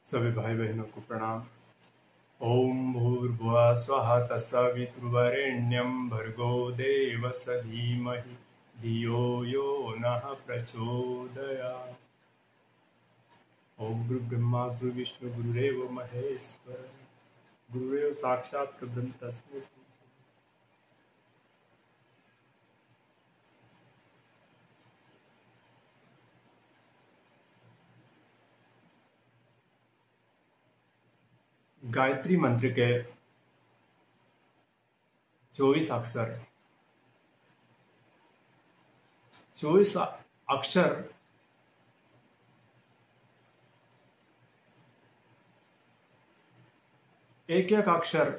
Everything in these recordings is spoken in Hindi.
सभी भाई बहनों को प्रणाम। ओम भूर्भुवः स्वः तत्सवितुर्वरेण्यं भर्गो देवस्य धीमहि धियो यो नः प्रचोदयात्। ओम गुरुब्रह्मा गुरुविष्णु गुरुदेवो महेश्वर गुरुदेव साक्षात् परब्रह्म तस्मै श्री। गायत्री मंत्र के 24 अक्षर 24 अक्षर एक एक अक्षर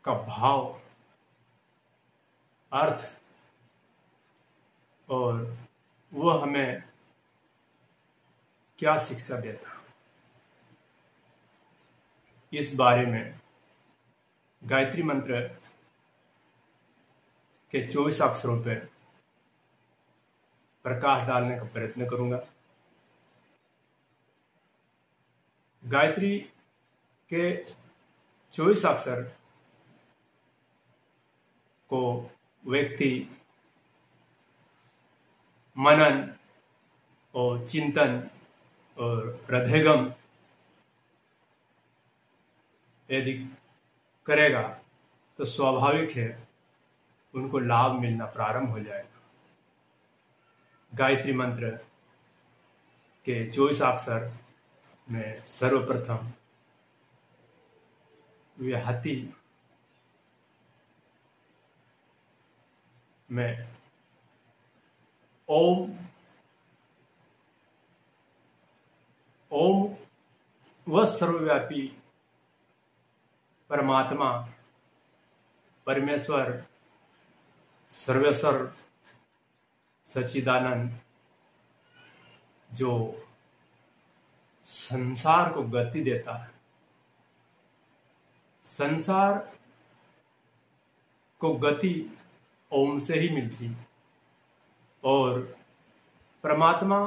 का भाव, अर्थ और वह हमें क्या शिक्षा देता, इस बारे में गायत्री मंत्र के 24 अक्षरों पर प्रकाश डालने का प्रयत्न करूंगा। गायत्री के 24 अक्षर को व्यक्ति मनन और चिंतन और हृदयगम यदि करेगा तो स्वाभाविक है उनको लाभ मिलना प्रारंभ हो जाएगा। गायत्री मंत्र के 24 अक्षर में सर्वप्रथम व्याहति में ओम वह सर्वव्यापी परमात्मा परमेश्वर सर्वेश्वर सच्चिदानंद जो संसार को गति देता है, संसार को गति ओम से ही मिलती और परमात्मा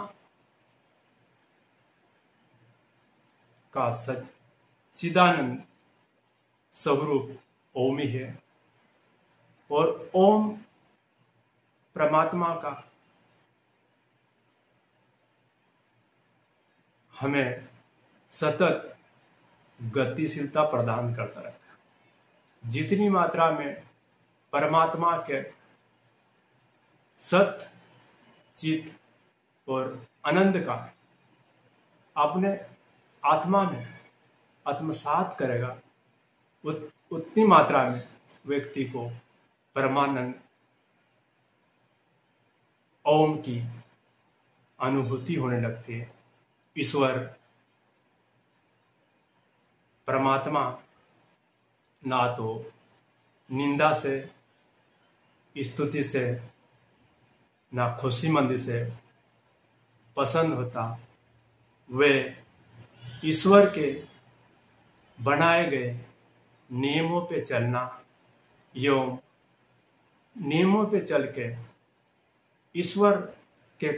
का सच्चिदानंद स्वरूप ओम ही है और ओम परमात्मा का हमें सतत गतिशीलता प्रदान करता रहता है। जितनी मात्रा में परमात्मा के सत चित और आनंद का अपने आत्मा में आत्मसात करेगा उतनी मात्रा में व्यक्ति को परमानंद ओम की अनुभूति होने लगती है। ईश्वर परमात्मा ना तो निंदा से, स्तुति से, ना खुशीमंदी से पसंद होता। वे ईश्वर के बनाए गए नियमों पे चलना एवं नियमों पे चल के ईश्वर के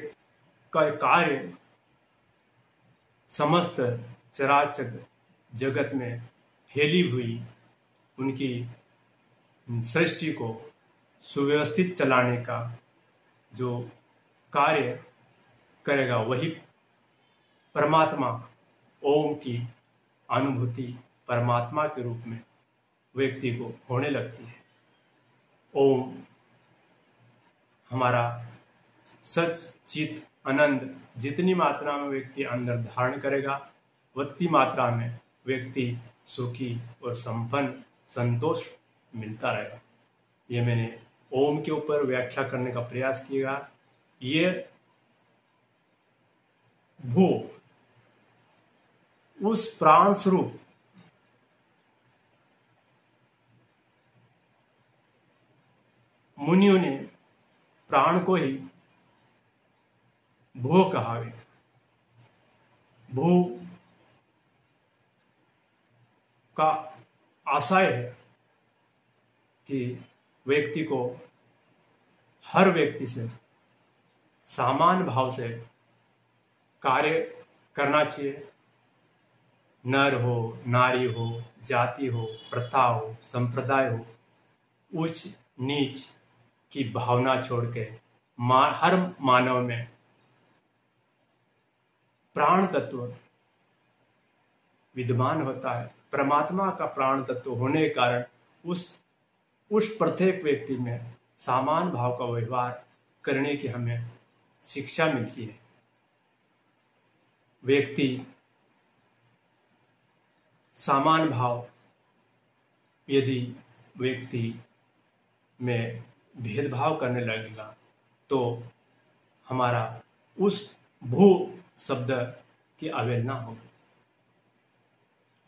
कार्य समस्त चराचर जगत में फैली हुई उनकी सृष्टि को सुव्यवस्थित चलाने का जो कार्य करेगा वही परमात्मा ओम की अनुभूति परमात्मा के रूप में व्यक्ति को होने लगती है। ओम हमारा सच चित आनंद जितनी मात्रा में व्यक्ति अंदर धारण करेगा उतनी मात्रा में व्यक्ति सुखी और संपन्न संतोष मिलता रहेगा। ये मैंने ओम के ऊपर व्याख्या करने का प्रयास किया। ये भू उस प्राण स्वरूप मुनियों ने प्राण को ही भू कहा गया। भू का आशय है कि व्यक्ति को हर व्यक्ति से समान भाव से कार्य करना चाहिए। नर हो, नारी हो, जाति हो, प्रथा हो, संप्रदाय हो, उच्च नीच की भावना छोड़ के हर मानव में प्राण तत्व विद्यमान होता है। परमात्मा का प्राण तत्व होने के कारण उस प्रत्येक व्यक्ति में समान भाव का व्यवहार करने की हमें शिक्षा मिलती है। व्यक्ति समान भाव यदि व्यक्ति में भेदभाव करने लगेगा तो हमारा उस भू शब्द की अवहेलना होगी।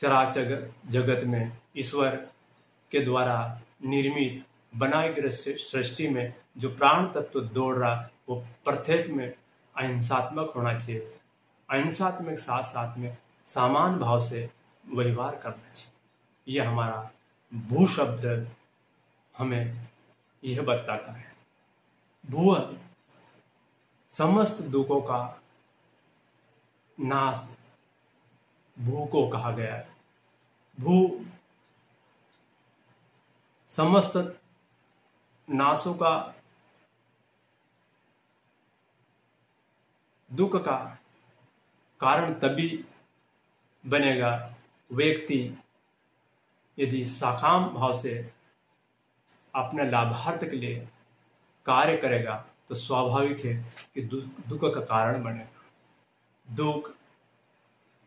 चराचर जगत में ईश्वर के द्वारा निर्मित बनाई गई सृष्टि में जो प्राण तत्व दौड़ रहा वो प्रत्येक में अहिंसात्मक होना चाहिए। अहिंसात्मक साथ साथ में समान भाव से व्यवहार करना चाहिए। यह हमारा भू शब्द हमें यह बताता है। भू समस्त दुखों का नाश भू को कहा गया है। भू समस्त नाशों का दुख का कारण तभी बनेगा व्यक्ति यदि सकाम भाव से अपने लाभार्थ के लिए कार्य करेगा तो स्वाभाविक है कि दुख का कारण बनेगा। दुख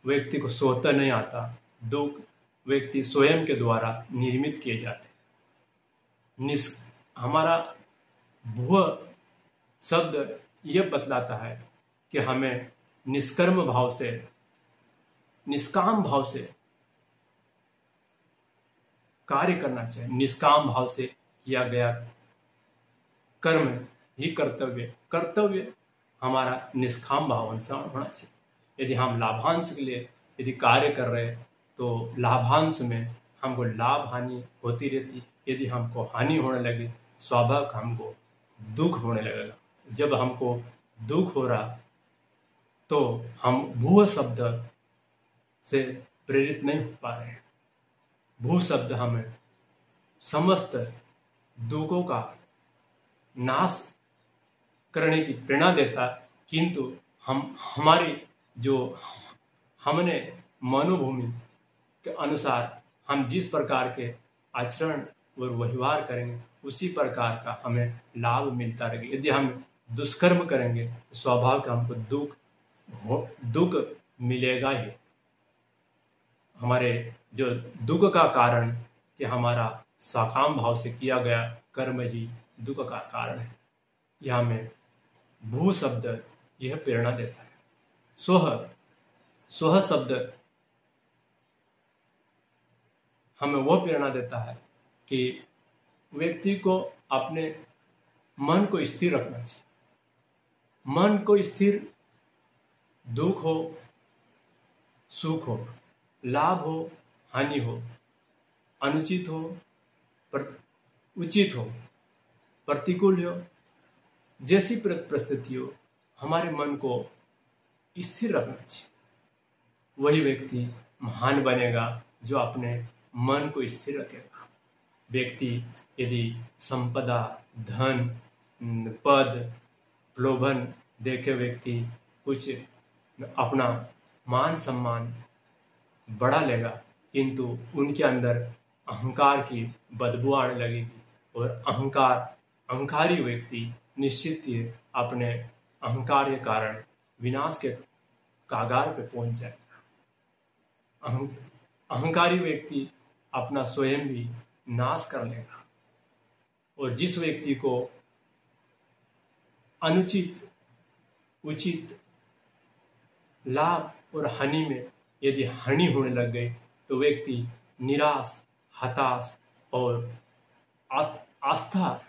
व्यक्ति को स्वतः नहीं आता, दुख व्यक्ति स्वयं के द्वारा निर्मित किए जाते हैं। हमारा भूव शब्द यह बतलाता है कि हमें निष्कर्म भाव से, निष्काम भाव से कार्य करना चाहिए। निष्काम भाव से किया गया कर्म ही कर्तव्य हमारा निष्काम भाव से होना चाहिए। यदि हम लाभांश के लिए यदि कार्य कर रहे हैं तो लाभांश में हमको लाभ हानि होती रहती। यदि हमको हानि होने लगी स्वाभाविक हमको दुख होने लगेगा। जब हमको दुख हो रहा तो हम भू शब्द से प्रेरित नहीं हो पा रहे हैं। भू शब्द हमें समस्त दुखों का नाश करने की प्रेरणा देता, किंतु हमारी जो हमने मनोभूमि के अनुसार हम जिस प्रकार के आचरण और व्यवहार करेंगे उसी प्रकार का हमें लाभ मिलता रहेगा। यदि हम दुष्कर्म करेंगे तो स्वाभाविक हमको दुख मिलेगा ही। हमारे जो दुख का कारण कि हमारा सकाम भाव से किया गया कर्म ही दुख का कारण है। यह हमें भू शब्द यह प्रेरणा देता है। स्व शब्द हमें वह प्रेरणा देता है कि व्यक्ति को अपने मन को स्थिर रखना चाहिए। मन को स्थिर, दुख हो सुख हो, लाभ हो हानि हो, अनुचित हो उचित हो, प्रतिकूल हो, जैसी परिस्थिति हो हमारे मन को स्थिर रखना चाहिए। वही व्यक्ति महान बनेगा जो अपने मन को स्थिर रखेगा। व्यक्ति यदि संपदा, धन, पद, प्रलोभन देखे व्यक्ति कुछ अपना मान सम्मान बढ़ा लेगा, किंतु उनके अंदर अहंकार की बदबू आने लगेगी और अहंकारी व्यक्ति निश्चित ही अपने अहंकार के कारण विनाश के कागार पे पहुंच जाएगा। अहंकारी व्यक्ति अपना स्वयं भी नाश कर लेगा। और जिस व्यक्ति को अनुचित उचित लाभ और हानि में यदि हानि होने लग गई तो व्यक्ति निराश, हताश और आस्था,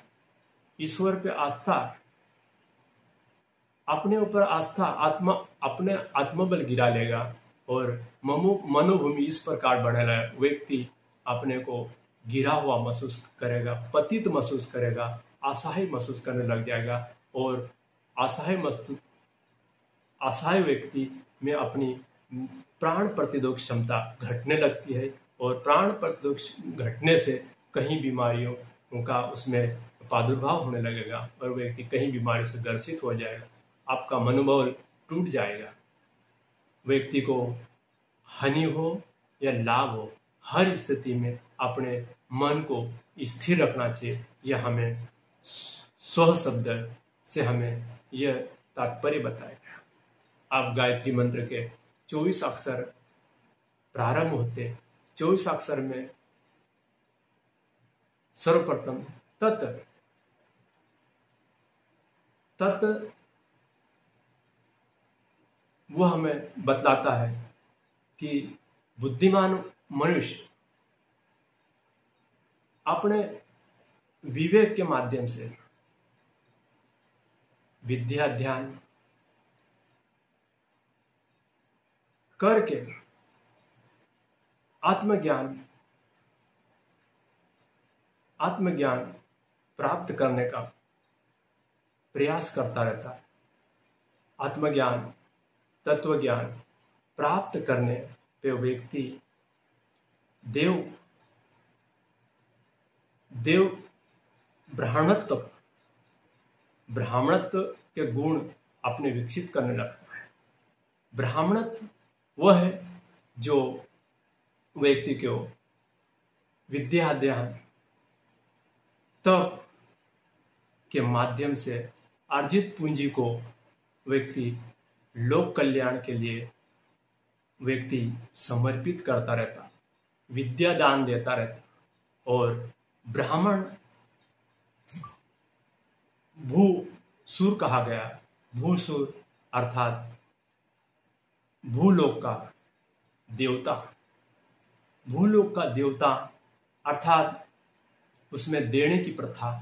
ईश्वर पे आस्था, अपने ऊपर आस्था, अपने आत्मबल गिरा लेगा और मनोभूमि इस प्रकार बढ़ेगा। व्यक्ति अपने को गिरा हुआ महसूस करेगा, पतित महसूस करेगा, असहाय महसूस करने लग जाएगा और असहाय व्यक्ति में अपनी प्राण प्रतिरोधक क्षमता घटने लगती है और प्राण प्रतिरोधक घटने से कहीं बीमारियों का उसमें प्रादुर्भाव होने लगेगा और व्यक्ति कहीं बीमारी से ग्रसित हो जाएगा। आपका मनोबल टूट जाएगा। व्यक्ति को हानि हो या लाभ हो, हर स्थिति में अपने मन को स्थिर रखना चाहिए। यह हमें स्व शब्द से हमें यह तात्पर्य बताएगा। आप गायत्री मंत्र के 24 अक्षर प्रारंभ होते, 24 अक्षर में सर्वप्रथम तत् वह हमें बतलाता है कि बुद्धिमान मनुष्य अपने विवेक के माध्यम से विद्या ध्यान करके आत्मज्ञान प्राप्त करने का प्रयास करता रहता है। आत्मज्ञान, तत्व ज्ञान प्राप्त करने पे व्यक्ति देव ब्राह्मणत्व के गुण अपने विकसित करने लगता है। ब्राह्मणत्व वह है जो व्यक्ति को विद्या ध्यान तप के माध्यम से अर्जित पूंजी को व्यक्ति लोक कल्याण के लिए व्यक्ति समर्पित करता रहता, विद्या दान देता रहता। और ब्राह्मण भूसुर कहा गया। भूसुर अर्थात भूलोक का देवता। भूलोक का देवता अर्थात उसमें देने की प्रथा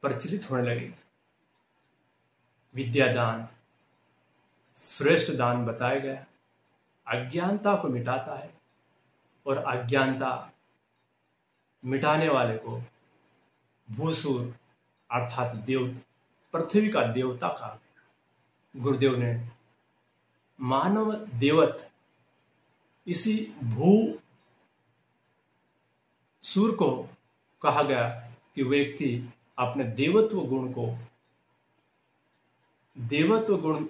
प्रचलित होने लगी। विद्या दान श्रेष्ठ दान बताया गया। अज्ञानता को मिटाता है और अज्ञानता मिटाने वाले को भूसुर अर्थात देव, पृथ्वी का देवता कहा। गुरुदेव ने मानव देवत इसी भूसुर को कहा गया कि व्यक्ति अपने देवत्व गुण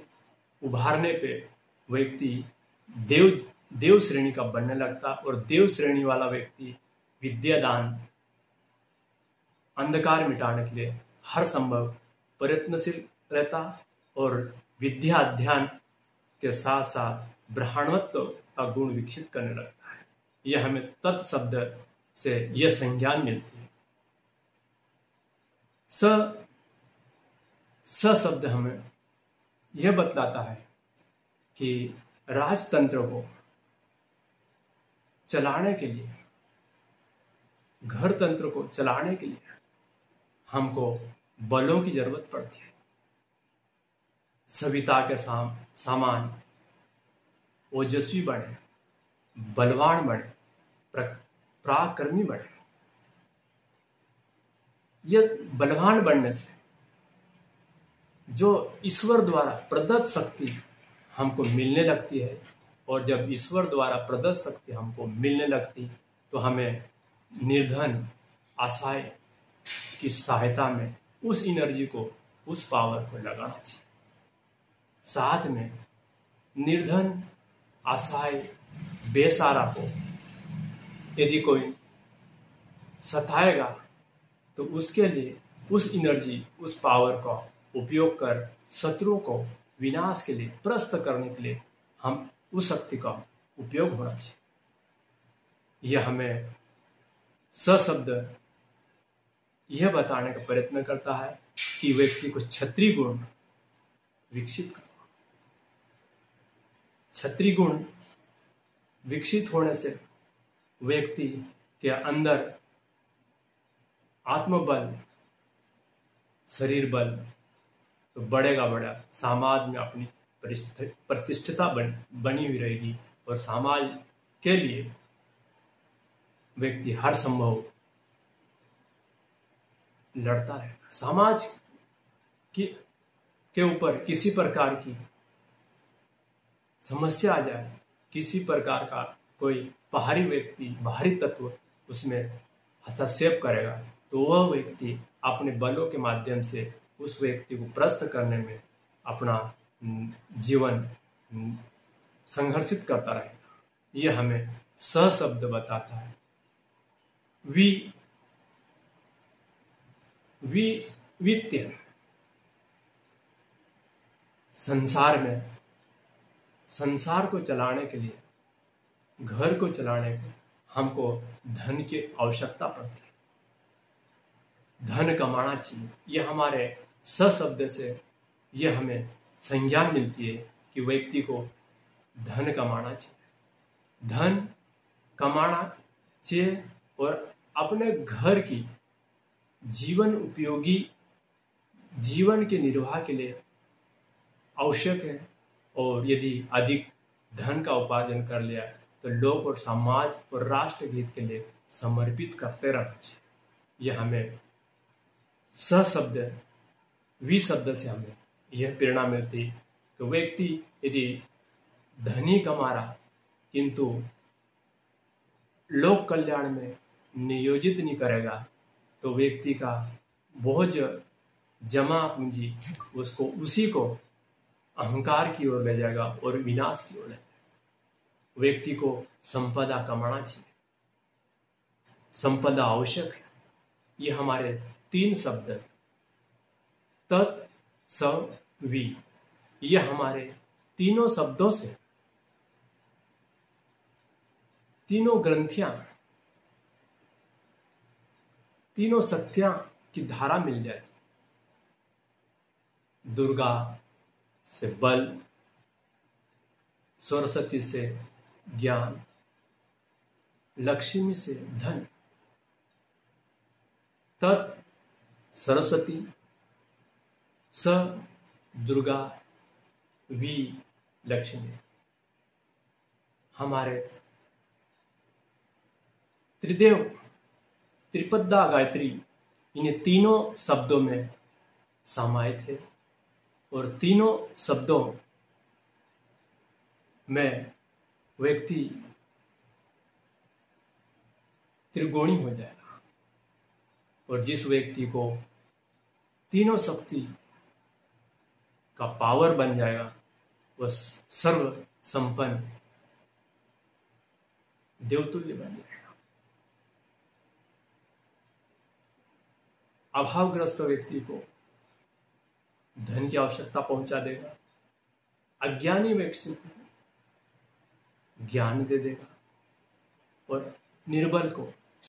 उभारने पे व्यक्ति देव श्रेणी का बनने लगता और देव श्रेणी वाला व्यक्ति विद्या दान अंधकार मिटाने के लिए हर संभव प्रयत्नशील रहता और विद्या अध्ययन के साथ साथ ब्राह्मणत्व का गुण विकसित करने लगता है। यह हमें तत् शब्द से यह संज्ञान मिलती है। स शब्द हमें यह बतलाता है कि राजतंत्र को चलाने के लिए, घर तंत्र को चलाने के लिए हमको बलों की जरूरत पड़ती है। सविता के सामान ओजस्वी बने, बलवान बने, पराक्रमी बने। यह बलवान बनने से जो ईश्वर द्वारा प्रदत्त शक्ति हमको मिलने लगती है और जब ईश्वर द्वारा प्रदत्त शक्ति हमको मिलने लगती तो हमें निर्धन असहाय की सहायता में उस एनर्जी को, उस पावर को लगाना चाहिए। साथ में निर्धन असहाय बेसहारा को यदि कोई सताएगा तो उसके लिए उस एनर्जी, उस पावर का उपयोग कर शत्रुओं को विनाश के लिए, परास्त करने के लिए हम उस शक्ति का उपयोग होना चाहिए। यह हमें शब्द यह बताने का प्रयत्न करता है कि व्यक्ति को क्षत्रिय गुण विकसित करना। क्षत्रिय गुण विकसित होने से व्यक्ति के अंदर आत्मबल, शरीर बल तो बढ़ेगा, समाज में अपनी प्रतिष्ठिता बनी हुई रहेगी और समाज के लिए व्यक्ति हर संभव लड़ता रहेगा। समाज के ऊपर किसी प्रकार की समस्या आ जाए, किसी प्रकार का कोई बाहरी तत्व उसमें हस्तक्षेप करेगा, तो वह व्यक्ति अपने बलों के माध्यम से उस व्यक्ति को परास्त करने में अपना जीवन संघर्षित करता रहेगा। यह हमें स शब्द बताता है। वित्तीय संसार को चलाने के लिए, घर को चलाने के लिए हमको धन की आवश्यकता पड़ती है, धन कमाना चाहिए। यह हमारे स शब्द से यह हमें संज्ञान मिलती है कि व्यक्ति को धन कमाना चाहिए, धन कमाना चाहिए और अपने घर की जीवन उपयोगी जीवन के निर्वाह के लिए आवश्यक है। और यदि अधिक धन का उपार्जन कर लिया तो लोक और समाज और राष्ट्र हित के लिए समर्पित करते रहना चाहिए। यह हमें स शब्द वि शब्द से हमें यह प्रेरणा मिलती है कि व्यक्ति यदि धनी कमा रहा किंतु लोक कल्याण में नियोजित नहीं करेगा तो व्यक्ति का बोझ जमा पूंजी उसको उसी को अहंकार की ओर ले जाएगा और विनाश की ओर ले जाएगा। व्यक्ति को संपदा कमाना चाहिए, संपदा आवश्यक है। ये हमारे 3 शब्द तत् सव वि, यह हमारे तीनों शब्दों से तीनों ग्रंथियां, तीनों शक्तियां की धारा मिल जाए। दुर्गा से बल, सरस्वती से ज्ञान, लक्ष्मी से धन, तत् सरस्वती, स दुर्गा, वि लक्ष्मी। हमारे त्रिदेव त्रिपदा गायत्री इन तीनों शब्दों में समाहित है और तीनों शब्दों में व्यक्ति त्रिगुणी हो जाएगा। और जिस व्यक्ति को तीनों शक्ति का पावर बन जाएगा वह सर्व संपन्न देवतुल्य बन जाएगा। अभावग्रस्त व्यक्ति को धन की आवश्यकता पहुंचा देगा, अज्ञानी व्यक्ति को ज्ञान दे देगा और निर्बल को